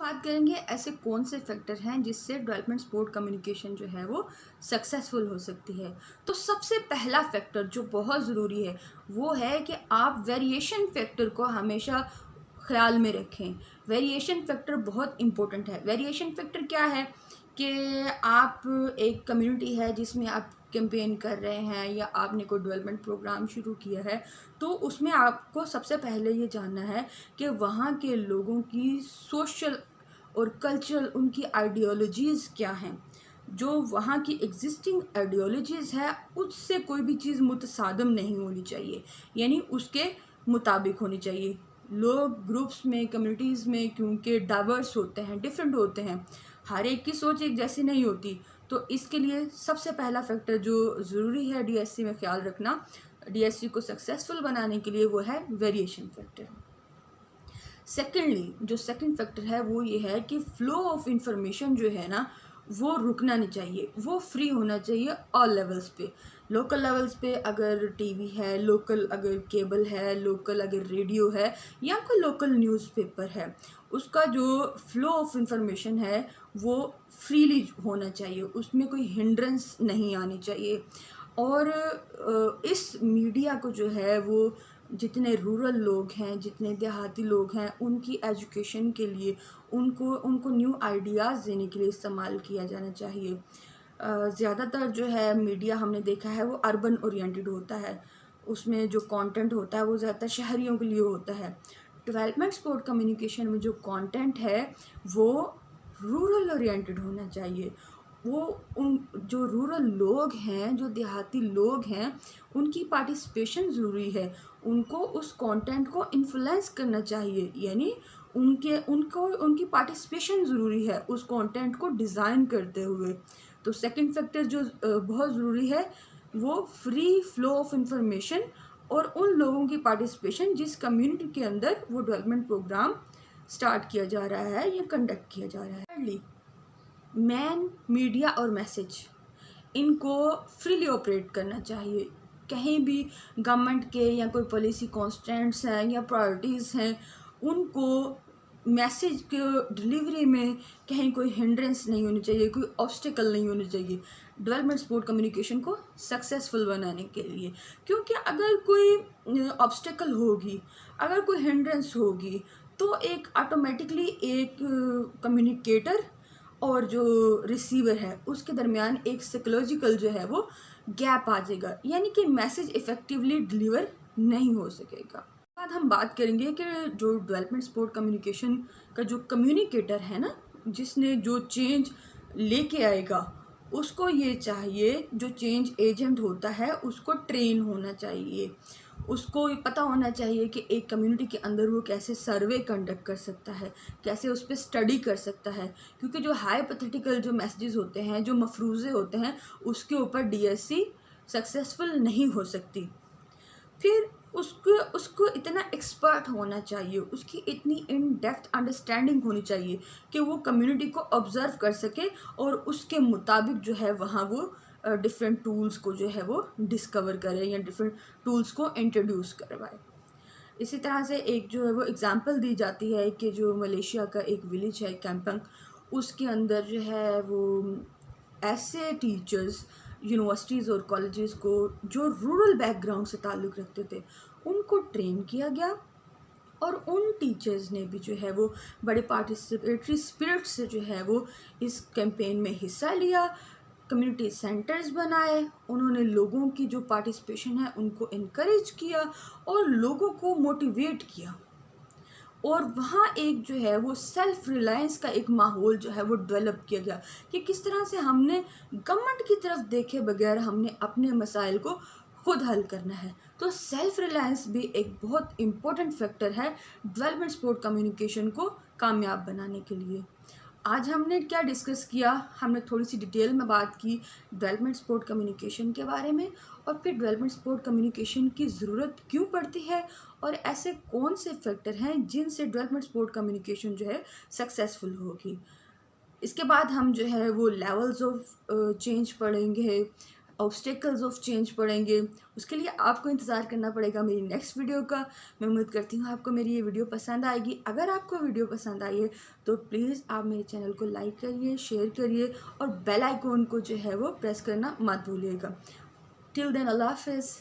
बात करेंगे ऐसे कौन से फैक्टर हैं जिससे डेवलपमेंट सपोर्ट कम्युनिकेशन जो है वो सक्सेसफुल हो सकती है। तो सबसे पहला फैक्टर जो बहुत ज़रूरी है वो है कि आप वेरिएशन फैक्टर को हमेशा ख्याल में रखें। वेरिएशन फैक्टर बहुत इम्पोर्टेंट है। वेरिएशन फैक्टर क्या है कि आप एक कम्युनिटी है जिसमें आप कैंपेन कर रहे हैं या आपने कोई डेवलपमेंट प्रोग्राम शुरू किया है, तो उसमें आपको सबसे पहले ये जानना है कि वहाँ के लोगों की सोशल और कल्चरल उनकी आइडियोलॉजीज़ क्या हैं। जो वहाँ की एग्जिस्टिंग आइडियोलॉजीज़ है उससे कोई भी चीज़ मुतसादम नहीं होनी चाहिए, यानी उसके मुताबिक होनी चाहिए। लोग ग्रुप्स में कम्युनिटीज़ में क्योंकि डाइवर्स होते हैं, डिफरेंट होते हैं, हर एक की सोच एक जैसी नहीं होती। तो इसके लिए सबसे पहला फैक्टर जो ज़रूरी है डीएससी में ख्याल रखना, डीएससी को सक्सेसफुल बनाने के लिए, वो है वेरिएशन फैक्टर। सेकेंडली जो सेकंड फैक्टर है वो ये है कि फ़्लो ऑफ इंफॉर्मेशन जो है ना वो रुकना नहीं चाहिए, वो फ्री होना चाहिए ऑल लेवल्स पे। लोकल लेवल्स पे अगर टीवी है, लोकल अगर केबल है, लोकल अगर रेडियो है या कोई लोकल न्यूज़पेपर है, उसका जो फ़्लो ऑफ इंफॉर्मेशन है वो फ्रीली होना चाहिए, उसमें कोई हिंड्रेंस नहीं आनी चाहिए। और इस मीडिया को जो है वो जितने रूरल लोग हैं, जितने देहाती लोग हैं, उनकी एजुकेशन के लिए, उनको उनको न्यू आइडियाज़ देने के लिए इस्तेमाल किया जाना चाहिए। ज़्यादातर जो है मीडिया हमने देखा है वो अर्बन ओरिएंटेड होता है, उसमें जो कंटेंट होता है वो ज़्यादातर शहरियों के लिए होता है। डेवलपमेंट सपोर्ट कम्युनिकेशन में जो कंटेंट है वो रूरल ओरिएंटेड होना चाहिए। वो उन जो रूरल लोग हैं, जो देहाती लोग हैं, उनकी पार्टिसिपेशन ज़रूरी है। उनको उस कंटेंट को इन्फ्लुएंस करना चाहिए, यानी उनकी पार्टिसिपेशन ज़रूरी है उस कंटेंट को डिज़ाइन करते हुए। तो सेकंड फैक्टर जो बहुत ज़रूरी है वो फ्री फ्लो ऑफ इंफॉर्मेशन और उन लोगों की पार्टिसिपेशन जिस कम्युनिटी के अंदर वो डेवलपमेंट प्रोग्राम स्टार्ट किया जा रहा है या कंडक्ट किया जा रहा है। थर्डली, मैन मीडिया और मैसेज इनको फ्रीली ऑपरेट करना चाहिए। कहीं भी गवर्नमेंट के या कोई पॉलिसी कॉन्स्टेंट्स हैं या प्रायोरिटीज़ हैं, उनको मैसेज के डिलीवरी में कहीं कोई हिंड्रेंस नहीं होनी चाहिए, कोई ऑब्स्टिकल नहीं होनी चाहिए डेवलपमेंट सपोर्ट कम्युनिकेशन को सक्सेसफुल बनाने के लिए। क्योंकि अगर कोई ऑब्स्टिकल होगी, अगर कोई हिंड्रेंस होगी, तो एक ऑटोमेटिकली एक कम्युनिकेटर और जो रिसीवर है उसके दरमियान एक साइकोलॉजिकल जो है वो गैप आ जाएगा, यानी कि मैसेज इफ़ेक्टिवली डिलीवर नहीं हो सकेगा। बाद हम बात करेंगे कि जो डेवलपमेंट सपोर्ट कम्युनिकेशन का जो कम्युनिकेटर है ना, जिसने जो चेंज लेके आएगा, उसको ये चाहिए, जो चेंज एजेंट होता है उसको ट्रेन होना चाहिए, उसको ये पता होना चाहिए कि एक कम्युनिटी के अंदर वो कैसे सर्वे कंडक्ट कर सकता है, कैसे उस पर स्टडी कर सकता है। क्योंकि जो हाइपोथेटिकल जो मैसेजेस होते हैं, जो मफरूज़े होते हैं, उसके ऊपर डीएससी सक्सेसफुल नहीं हो सकती। फिर उसको उसको इतना एक्सपर्ट होना चाहिए, उसकी इतनी इन डेप्थ अंडरस्टैंडिंग होनी चाहिए कि वो कम्युनिटी को ऑब्ज़र्व कर सके और उसके मुताबिक जो है वहाँ वो डिफरेंट टूल्स को जो है वो डिस्कवर करे या डिफरेंट टूल्स को इंट्रोड्यूस करवाए। इसी तरह से एक जो है वो एग्ज़ाम्पल दी जाती है कि जो मलेशिया का एक विलेज है कैंपंग, उसके अंदर जो है वो ऐसे टीचर्स यूनिवर्सिटीज़ और कॉलेजेस को जो रूरल बैकग्राउंड से ताल्लुक़ रखते थे उनको ट्रेन किया गया, और उन टीचर्स ने भी जो है वो बड़े पार्टिसिपेटरी स्पिरिट से जो है वो इस कैंपेन में हिस्सा लिया। कम्युनिटी सेंटर्स बनाए, उन्होंने लोगों की जो पार्टिसिपेशन है उनको इनकरेज किया और लोगों को मोटिवेट किया, और वहाँ एक जो है वो सेल्फ रिलायंस का एक माहौल जो है वो डेवलप किया गया कि किस तरह से हमने गवर्नमेंट की तरफ देखे बगैर हमने अपने मसाइल को खुद हल करना है। तो सेल्फ रिलायंस भी एक बहुत इम्पोर्टेंट फैक्टर है डेवलपमेंट सपोर्ट कम्युनिकेशन को कामयाब बनाने के लिए। आज हमने क्या डिस्कस किया, हमने थोड़ी सी डिटेल में बात की डेवलपमेंट सपोर्ट कम्युनिकेशन के बारे में, और फिर डेवलपमेंट सपोर्ट कम्युनिकेशन की ज़रूरत क्यों पड़ती है और ऐसे कौन से फैक्टर हैं जिनसे डेवलपमेंट सपोर्ट कम्युनिकेशन जो है सक्सेसफुल होगी। इसके बाद हम जो है वो लेवल्स ऑफ चेंज पढ़ेंगे, ऑब्स्टेकल्स ऑफ चेंज पढ़ेंगे, उसके लिए आपको इंतज़ार करना पड़ेगा मेरी नेक्स्ट वीडियो का। मैं उम्मीद करती हूँ आपको मेरी ये वीडियो पसंद आएगी। अगर आपको वीडियो पसंद आई है तो प्लीज़ आप मेरे चैनल को लाइक करिए, शेयर करिए और बेल आइकॉन को जो है वो प्रेस करना मत भूलिएगा। टिल देन अल्लाह हाफ़िज़।